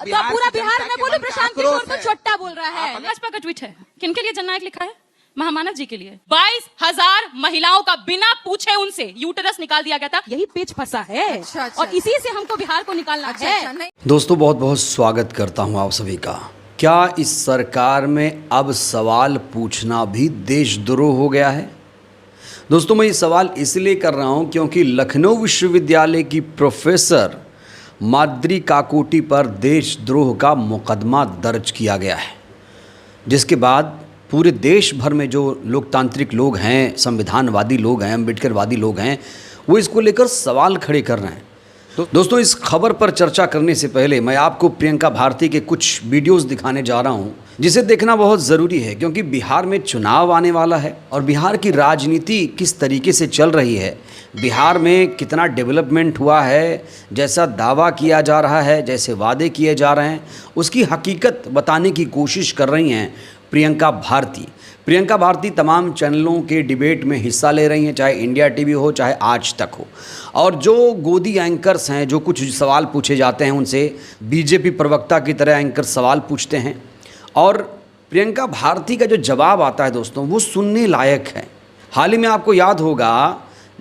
तो पूरा बिहार में बोलूं प्रशांत किशोर को छोटा बोल रहा है। भाजपा का ट्वीट है, किनके लिए जननायक लिखा है? महामानव जी के लिए। 22,000 महिलाओं का बिना पूछे उनसे यूटेरस निकाल दिया गया था। यही पेच फंसा है। अच्छा। और इसी से हमको बिहार को निकालना है। दोस्तों बहुत बहुत स्वागत करता हूं आप सभी का। क्या इस सरकार में अब सवाल पूछना भी देशद्रोह हो गया है? दोस्तों मैं ये सवाल इसलिए कर रहा हूं क्योंकि लखनऊ विश्वविद्यालय की प्रोफेसर माद्री काकोटी पर देशद्रोह का मुकदमा दर्ज किया गया है, जिसके बाद पूरे देश भर में जो लोकतांत्रिक लोग हैं, संविधानवादी लोग हैं, अम्बेडकरवादी लोग हैं, वो इसको लेकर सवाल खड़े कर रहे हैं। तो दोस्तों इस खबर पर चर्चा करने से पहले मैं आपको प्रियंका भारती के कुछ वीडियोस दिखाने जा रहा हूं, जिसे देखना बहुत ज़रूरी है क्योंकि बिहार में चुनाव आने वाला है और बिहार की राजनीति किस तरीके से चल रही है, बिहार में कितना डेवलपमेंट हुआ है, जैसा दावा किया जा रहा है, जैसे वादे किए जा रहे हैं, उसकी हकीकत बताने की कोशिश कर रही हैं प्रियंका भारती। प्रियंका भारती तमाम चैनलों के डिबेट में हिस्सा ले रही हैं, चाहे इंडिया टीवी हो, चाहे आज तक हो। और जो गोदी एंकर्स हैं, जो कुछ सवाल पूछे जाते हैं उनसे बीजेपी प्रवक्ता की तरह एंकर सवाल पूछते हैं और प्रियंका भारती का जो जवाब आता है दोस्तों वो सुनने लायक है। हाल ही में आपको याद होगा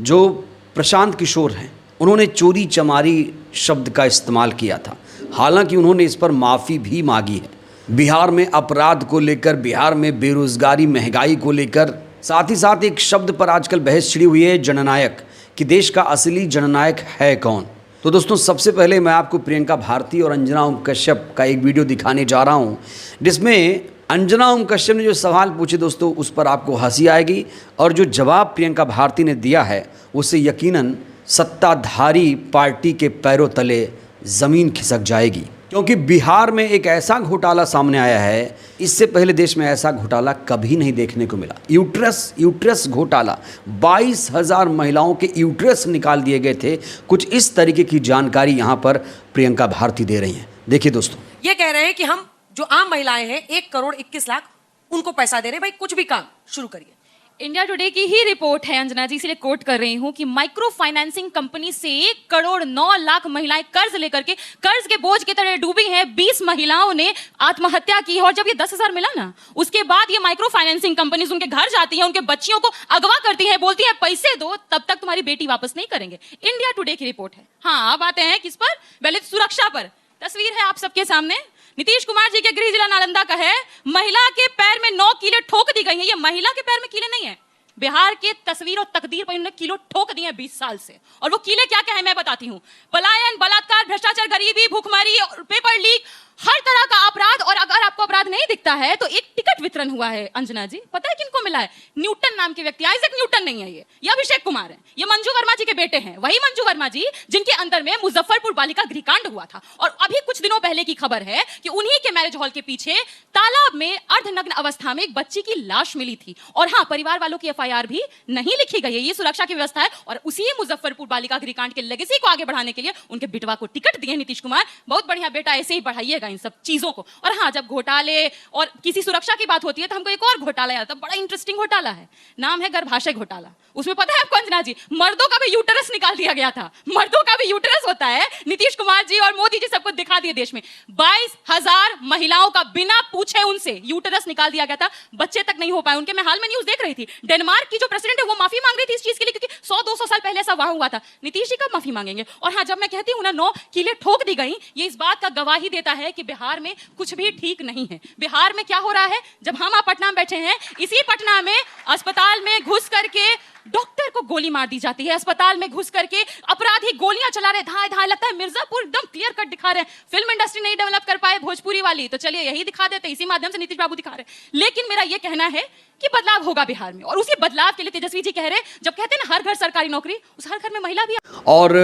जो प्रशांत किशोर हैं, उन्होंने चोरी चमारी शब्द का इस्तेमाल किया था, हालांकि उन्होंने इस पर माफ़ी भी मांगी है। बिहार में अपराध को लेकर, बिहार में बेरोज़गारी महंगाई को लेकर, साथ ही साथ एक शब्द पर आजकल बहस छिड़ी हुई है, जननायक, कि देश का असली जननायक है कौन। तो दोस्तों सबसे पहले मैं आपको प्रियंका भारती और अंजना ओम कश्यप का एक वीडियो दिखाने जा रहा हूं, जिसमें अंजना ओम कश्यप ने जो सवाल पूछे दोस्तों उस पर आपको हंसी आएगी और जो जवाब प्रियंका भारती ने दिया है उससे यकीनन सत्ताधारी पार्टी के पैरों तले ज़मीन खिसक जाएगी। क्योंकि बिहार में एक ऐसा घोटाला सामने आया है, इससे पहले देश में ऐसा घोटाला कभी नहीं देखने को मिला। यूट्रस घोटाला, 22,000 महिलाओं के यूट्रस निकाल दिए गए थे। कुछ इस तरीके की जानकारी यहाँ पर प्रियंका भारती दे रही हैं। देखिए दोस्तों, ये कह रहे हैं कि हम जो आम महिलाएं हैं 1,21,00,000 उनको पैसा दे रहे हैं, भाई कुछ भी काम शुरू करिए। इंडिया टुडे की ही रिपोर्ट है अंजना जी, इसलिए कोट कर रही हूं कि माइक्रो फाइनेंसिंग कंपनी से 1,09,00,000 महिलाएं कर्ज लेकर के कर्ज के बोझ की तरह डूबी हैं। 20 महिलाओं ने आत्महत्या की और जब ये 10,000 मिला ना, उसके बाद ये माइक्रो फाइनेंसिंग कंपनी उनके घर जाती है, उनके बच्चियों को अगवा करती है, बोलती है पैसे दो तब तक तुम्हारी बेटी वापस नहीं करेंगे। इंडिया टुडे की रिपोर्ट है। हाँ, अब आते हैं किस पर? दलित सुरक्षा पर। तस्वीर है आप सबके सामने, नीतीश कुमार जी के गृह जिला नालंदा का है। महिला के पैर में 9 कीले ठोक दी गई है। ये महिला के पैर में कीले नहीं है, बिहार के तस्वीर और तकदीर पर इन्होंने किलो ठोक दिए हैं 20 साल से। और वो कीले क्या क्या है मैं बताती हूँ। पलायन, बलात्कार, भ्रष्टाचार, गरीबी, भूखमरी और पेपर लीक, हर तरह का अपराध। और अगर आपको अपराध नहीं दिखता है तो एक टिकट वितरण हुआ है अंजना जी, पता है किनको मिला है? न्यूटन नाम के व्यक्ति। आइजैक न्यूटन नहीं है ये अभिषेक कुमार है, ये मंजू वर्मा जी के बेटे हैं। वही मंजू वर्मा जी जिनके अंदर में मुजफ्फरपुर बालिका गृहकांड हुआ था। और अभी कुछ दिनों पहले की खबर है कि उन्हीं के मैरिज हॉल के पीछे तालाब में अर्धनग्न अवस्था में एक बच्ची की लाश मिली थी। और हाँ, परिवार वालों की एफआईआर भी नहीं लिखी गई है। ये सुरक्षा की व्यवस्था है। और उसी मुजफ्फरपुर बालिका गृहकांड के लेगेसी को आगे बढ़ाने के लिए उनके बेटवा को टिकट दिए नीतीश कुमार। बहुत बढ़िया बेटा, ऐसे ही बढ़ाइएगा इन सब चीजों को। और हाँ, जब घोटाले और किसी सुरक्षा की बात होती है तो हमको एक और घोटाला याद आता है, बड़ा इंटरेस्टिंग घोटाला है, नाम है गर्भाशय घोटाला। उसमें पता है आपको अंजना जी, मर्दों का भी यूटेरस निकाल दिया गया था। मर्दों का भी यूटेरस होता है। नीतीश कुमार जी और मोदी जी सबको दिखा दिए देश में। 22,000 महिलाओं का बिना पूछे उनसे यूटेरस निकाल दिया गया था, बच्चे तक नहीं हो पाए उनके। मैं हाल में न्यूज देख रही थी, डेनमार्क की जो प्रेसिडेंट है वो माफी मांग रही थी इस चीज के लिए, क्योंकि 100-200 साल पहले ऐसा वहां हुआ था। नीतीश जी कब माफी मांगेंगे? और हाँ, जब मैं कहती हूं ना 9 कीले ठोक दी गई, ये इस बात का गवाही देता है कि बिहार में कुछ भी ठीक नहीं है। बिहार में क्या हो रहा है? जब हम आप पटना में बैठे हैं, इसी पटना में अस्पताल में घुस करके डॉक्टर को गोली मार दी जाती है। अस्पताल में घुस करके अपराधी गोलियां चला रहे, धाए धाए, लगता है मिर्जापुर एकदम क्लियर कट दिखा रहे हैं। फिल्म इंडस्ट्री नहीं डेवलप कर पाए भोजपुरी वाली, तो चलिए यही दिखा देते, इसी माध्यम से नीतीश बाबू दिखा रहे। लेकिन मेरा यह कहना है कि बदलाव होगा बिहार में, और उसी बदलाव के लिए तेजस्वी जी कह रहे, जब कहते हैं ना हर घर सरकारी नौकरी, उस हर घर में महिला भी। और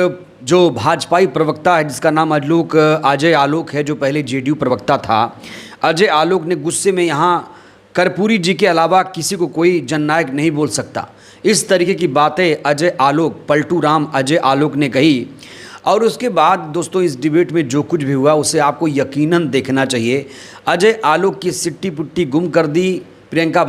जो भाजपाई प्रवक्ता है जिसका नाम अजय आलोक है, जो पहले जेडीयू प्रवक्ता था, अजय आलोक ने गुस्से में यहाँ कर्पूरी जी के अलावा किसी को कोई जननायक नहीं बोल सकता, इस तरीके की बातें अजय आलोक, पलटू राम अजय आलोक ने कही। और उसके बाद दोस्तों इस डिबेट में जो कुछ भी हुआ उसे आपको यकीनन देखना चाहिए। अजय आलोक की सिट्टी पुट्टी गुम कर दी प्रियंका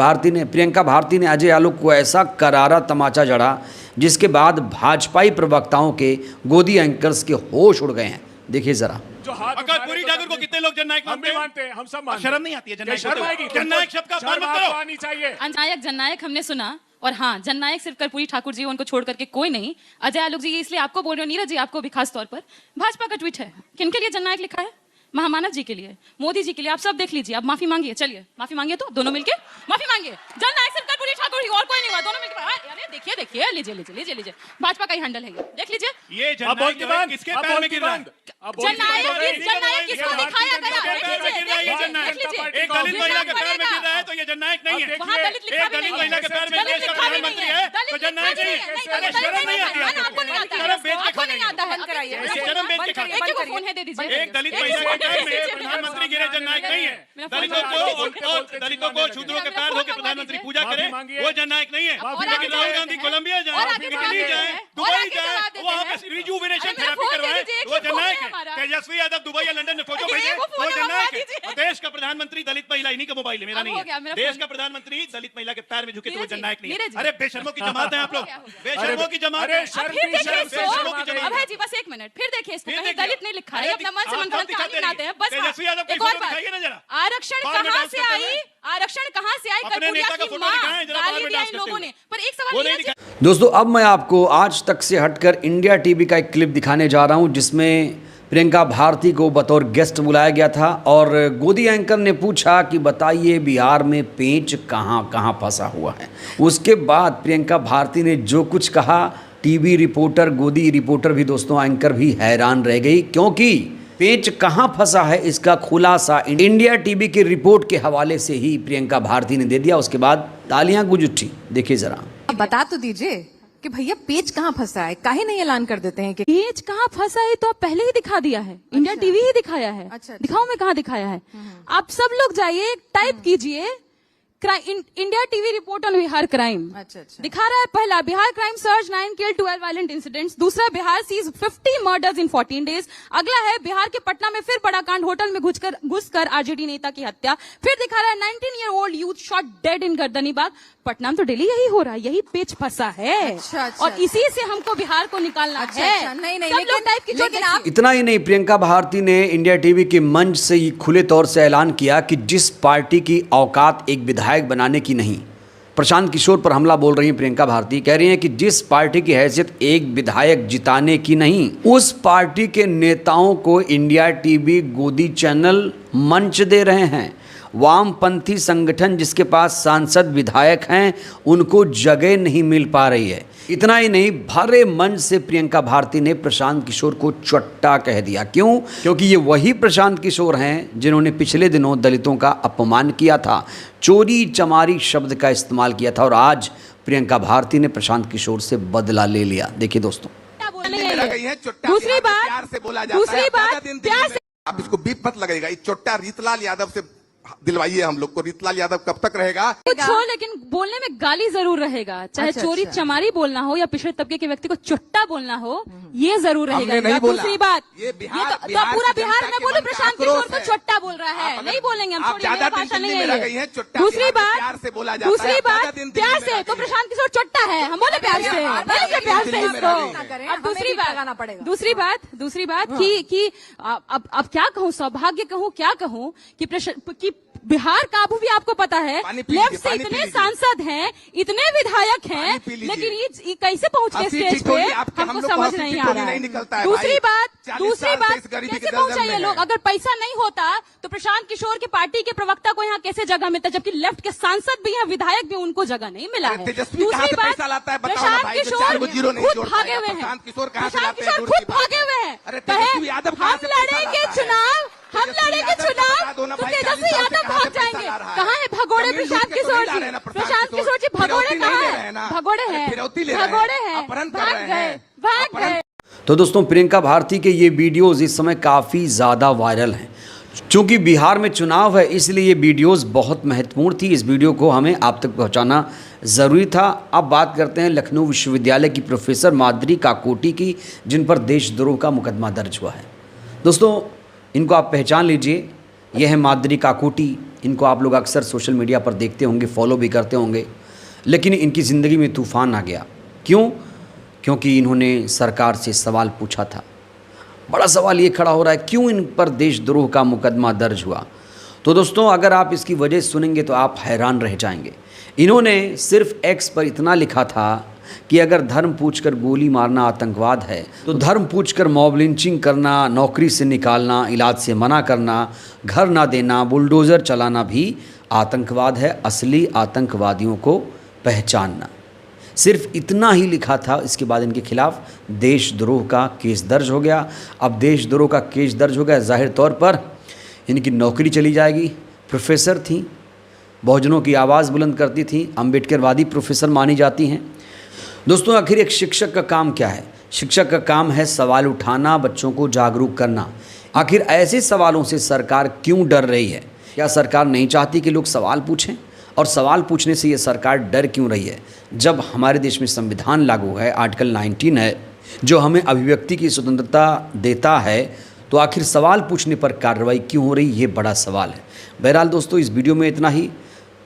भारती ने अजय आलोक को ऐसा करारा तमाचा जड़ा जिसके बाद भाजपाई प्रवक्ताओं के गोदी एंकर्स के होश उड़ गए हैं। देखिए ज़रा। जो हाथ और उठाने कर्पूरी को ठाकुर को तकलीफ- कितने लोग जननायक हम भी मानते मानते हैं, हम सब मानते हैं। शर्म नहीं आती है जननायक शर्म होते आएगी हुए? जननायक शब्द का अपमान शर्म मत आपको करो। आनी चाहिए। जननायक जननायक हमने सुना, और हाँ, जननायक सिर्फ कर्पूरी ठाकुर जी, उनको छोड़ करके कोई नहीं। अजय आलोक जी, इसलिए आपको बोल रहे हो, नीरज जी आपको भी खास तौर पर। भाजपा का ट्वीट है, किनके लिए जननायक लिखा है? महामानव जी के लिए, मोदी जी के लिए। आप सब देख लीजिए, आप माफी मांगिए, चलिए माफी मांगिए, तो दोनों मिलके माफी मांगिए। जननायक सिर्फ कर्पूरी ठाकुर ही, और कोई नहीं हुआ, दोनों मिलके। अरे देखिए देखिए, लीजिए लीजिए लीजिए लीजिए, भाजपा का ही हैंडल है ये, देख लीजिए। ये अब जननायक बोलती जो है, बंद, किसके अब पैर में बोलती गिर रहा है? बंद, अब बोलती जननायक बंद। किस जननायक किसको दिखाया गया? देख लीजिए देख लीजिए देख लीजिए। एक दलित महिला के पैर में गिर रहा है तो ये जननायक नहीं है। वहाँ दलित लिखा एक भी दलित नहीं महिला है। के पैर में दलित देश का लिखा भी प्रधानमंत्री नहीं है है। तो जननायक नहीं है। अरे शर्म नहीं आती है आपको नहीं आता है, शर्म बेच के आपको नहीं आता है। बंद कराइए, ऐसे शर्म बेच के बंद खाते करिए, एक को फोन है, दे दीजिए। एक दलित महिला के पैर में प्रधानमंत्री गिरे जननायक नहीं है। दलितों को और दलितों को शूद्रों के पैर धो के प्रधानमंत्री पूजा करे वो जननायक नहीं है। लेकिन राहुल गांधी कोलंबिया जाए, दिल्ली जाए, दुबई जाए, वहाँ पे रिजुविनेशन थेरेपी करवाए, वो जननायक है। तेजस्वी यादव दुबई या लंदन में फोटो भेजे, वो जननायक है। और देश का प्रधानमंत्री दलित महिला, इन्हीं का मोबाइल है, मेरा नहीं है। देश का प्रधानमंत्री दलित महिला के पैर में झुके तो वो जननायक नहीं है। अरे बेशर्मों की जमात है आप लोग, बेशर्मों की जमात है। अब फिर देखिए बेशर्मों की इसको, जमात अब है जी, बस एक मिनट, फिर देखिए इसको, फिर कहीं देखिए। दलित नहीं लिखा है, अरे अपना मन से आप मन गलत दिखाते कहानी बनाते हैं। बस तेजस्वी यादव की एक और फोटो बात, दिखाइए ना जरा। आरक्षण बाद में कहाँ डांस से करते आई? हुए। आरक्षण कहाँ से आई? अपने कर्पूरिया नेता का की फोटो माँ दिखाएं जरा, बाद गाली में दिया डांस इन करते लोगों हुए। ने। पर एक वो सवाल नहीं नीरज, दिखा- दोस्तों अब मैं आपको आज तक से हटकर इंडिया टीवी का एक क्लिप दिखाने जा रहा हूं जिसमें प्रियंका भारती को बतौर गेस्ट बुलाया गया था और गोदी एंकर ने पूछा कि बताइए बिहार में पेंच कहां कहां फंसा हुआ है। उसके बाद प्रियंका भारती ने जो कुछ कहा, टीवी रिपोर्टर, गोदी रिपोर्टर भी, दोस्तों एंकर भी हैरान रह गई, क्योंकि पेंच कहां फंसा है इसका खुलासा इंडिया टीवी की रिपोर्ट के हवाले से ही प्रियंका भारती ने दे दिया। उसके बाद तालियां गूंज उठी, देखिए जरा। अब बता तो दीजिए कि भैया पेच कहाँ फंसा है, काहे नहीं ऐलान कर देते हैं कि पेज कहाँ फंसा है तो आप पहले ही दिखा दिया है, इंडिया टीवी ही दिखाया है। अच्छा। दिखाओ मैं कहाँ दिखाया है। आप सब लोग जाइए, टाइप कीजिए India TV report on Bihar crime. अच्छा, अच्छा। दिखा रहा है पहला, बिहार क्राइम सर्च 9 किल 12 वायलेंट इंसिडेंट्स। दूसरा, बिहार सीज 50 मर्डर्स इन 14 डेज। अगला है बिहार के पटना में फिर बड़ा कांड, होटल में घुसकर आरजेडी नेता की हत्या। फिर दिखा रहा है 19 year old youth shot dead in Gardanibagh. Patna में तो डेली यही हो रहा है, यही पेच फंसा है। अच्छा, अच्छा। और इसी से हमको बिहार को निकालना अच्छा, है। अच्छा। नहीं, नहीं, सब लेकिन- लोग टाइप कीजिए, लेकिन देखिए। आप- इतना ही नहीं, प्रियंका भारती ने इंडिया टीवी के मंच से ही खुले तौर से ऐलान किया कि जिस पार्टी की औकात एक विधायक बनाने की नहीं, प्रशांत किशोर पर हमला बोल रही हैं प्रियंका भारती, कह रही हैं कि जिस पार्टी की हैसियत एक विधायक जिताने की नहीं, उस पार्टी के नेताओं को इंडिया टीवी गोदी चैनल मंच दे रहे हैं। वामपंथी संगठन जिसके पास सांसद विधायक हैं उनको जगह नहीं मिल पा रही है। इतना ही नहीं, भरे मंच से प्रियंका भारती ने प्रशांत किशोर को चट्टा कह दिया। क्यों? क्योंकि ये वही प्रशांत किशोर हैं जिन्होंने पिछले दिनों दलितों का अपमान किया था, चोरी चमारी शब्द का इस्तेमाल किया था, और आज प्रियंका भारती ने प्रशांत किशोर से बदला ले लिया। देखिए दोस्तों, दूसरी बात, दूसरी बात, प्यार से आप इसको बीप मत लगेगा। ये चोट्टा रीतलाल यादव से दिलवाइए हम लोग को। रीतलाल यादव कब तक रहेगा? कुछ हो, लेकिन बोलने में गाली जरूर रहेगा, चाहे अच्छा, चोरी अच्छा। चमारी बोलना हो या पिछड़े तबके के व्यक्ति को चुट्टा बोलना हो, ये जरूर हमने रहेगा। नहीं बोला। दूसरी बात, ये बिहार- तो बिहार पूरा की बिहार जनता में के बोलो मन का प्रशांत आक्रोश किशोर को है। चुट्टा बोल रहा है, आप अगर- नहीं बोलेंगे हम, आप थोड़ी ज्यादा मेरी दिन भाषा नहीं दिल्ली में रह गई है हैं, ये। चुट्टा दूसरी बिहार में बात, प्यार से बोला जाता है। दूसरी आप ज्यादा बात, दिन प्यार दिल्ली में से रह तो गई हैं। प्रशांत किशोर चुट्टा है, हम बोले प्यार से, बोले से प्यार से दिल्ली में इसको। रह गई हैं। करें, अब दूसरी हमें भी लगाना बात, पड़ेगा। दूसरी बात कि अब क्या कहूँ, सौभाग्य कहूँ, क्या कहूँ कि बिहार का अभी भी आपको पता है, पानी पी लेफ्ट लीजिए, से पानी पी इतने लीजिए। सांसद हैं, इतने विधायक हैं, पानी पी लीजिए। लेकिन ये कैसे पहुंच गए हंसी स्टेज ठिठोली पे, आपके हम हमको लोग को समझ हंसी नहीं आ ठिठोली रहा नहीं है। निकलता है दूसरी भाई। बात, 40 साल से इस गरीबी कैसे के पहुंचा दलदल ये में लोग? है। अगर पैसा नहीं होता तो प्रशांत किशोर की पार्टी के प्रवक्ता को यहाँ कैसे जगह मिलता, जबकि लेफ्ट के सांसद भी हैं, विधायक भी, उनको जगह नहीं मिला अरे है। तेजस्वी कहाँ से पैसा लाता है? बताओ ना प्रशांत भाई, जो किशोर 4 को जीरो नहीं खुद जोड़ भागे पाएगा। हुए हैं। प्रशांत किशोर कहाँ से प्रशांत लाते हैं? किशोर दूर की खुद बात भागे है। हुए हैं। अरे कहे, तेजस्वी यादव कहाँ हम से पैसा लड़ेंगे लाता है? चुनाव, हम तेजस्वी लड़ेंगे यादव को चुनाव, बता दो ना तो भाई, तेजस्वी 40 साल से यादव कहाँ से भाग जाएंगे। पैसा ला रहा है? कहाँ है भगोड़े जमीन प्रशांत लूट के तो किशोर नहीं ला जी? रहे ना प्रशांत किशोर जी भगोड़े फिरौती कहाँ नहीं ले रहे हैं है? ना। भगोड़े अरे हैं, फिरौती ले रहे हैं। भगोड़े हैं, अपहरण कर भाग रहे गए, हैं। भाग अपहरण- गए। तो दोस्तों प्रियंका भारती के ये वीडियोज़ इस समय काफ़ी ज़्यादा वायरल हैं। चूँकि बिहार में चुनाव है इसलिए ये वीडियोज़ बहुत महत्वपूर्ण थी। इस वीडियो को हमें आप तक पहुंचाना ज़रूरी था। अब बात करते हैं लखनऊ विश्वविद्यालय की प्रोफेसर माधुरी काकोटी की, जिन पर देशद्रोह का मुकदमा दर्ज हुआ है। दोस्तों इनको आप पहचान लीजिए, यह है माधुरी काकोटी। इनको आप लोग अक्सर सोशल मीडिया पर देखते होंगे, फॉलो भी करते होंगे, लेकिन इनकी ज़िंदगी में तूफ़ान आ गया। क्यों? क्योंकि इन्होंने सरकार से सवाल पूछा था। बड़ा सवाल ये खड़ा हो रहा है, क्यों इन पर देशद्रोह का मुकदमा दर्ज हुआ? तो दोस्तों, अगर आप इसकी वजह सुनेंगे तो आप हैरान रह जाएंगे। इन्होंने सिर्फ एक्स पर इतना लिखा था कि अगर धर्म पूछकर गोली मारना आतंकवाद है, तो धर्म पूछकर मॉब लिंचिंग करना, नौकरी से निकालना, इलाज से मना करना, घर ना देना, बुलडोज़र चलाना भी आतंकवाद है। असली आतंकवादियों को पहचानना, सिर्फ इतना ही लिखा था। इसके बाद इनके खिलाफ देशद्रोह का केस दर्ज हो गया। अब देशद्रोह का केस दर्ज हो गया, जाहिर तौर पर इनकी नौकरी चली जाएगी। प्रोफेसर थी, बहुजनों की आवाज़ बुलंद करती थी, अम्बेडकरवादी प्रोफेसर मानी जाती हैं। दोस्तों, आखिर एक शिक्षक का काम क्या है? शिक्षक का काम है सवाल उठाना, बच्चों को जागरूक करना। आखिर ऐसे सवालों से सरकार क्यों डर रही है? क्या सरकार नहीं चाहती कि लोग सवाल पूछें? और सवाल पूछने से ये सरकार डर क्यों रही है? जब हमारे देश में संविधान लागू है, आर्टिकल 19 है, जो हमें अभिव्यक्ति की स्वतंत्रता देता है, तो आखिर सवाल पूछने पर कार्रवाई क्यों हो रही? ये बड़ा सवाल है। बहरहाल दोस्तों, इस वीडियो में इतना ही।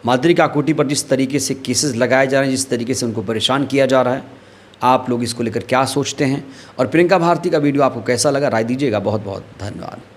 मादरी काकोटी पर जिस तरीके से केसेस लगाए जा रहे हैं, जिस तरीके से उनको परेशान किया जा रहा है, आप लोग इसको लेकर क्या सोचते हैं? और प्रियंका भारती का वीडियो आपको कैसा लगा, राय दीजिएगा। बहुत बहुत धन्यवाद।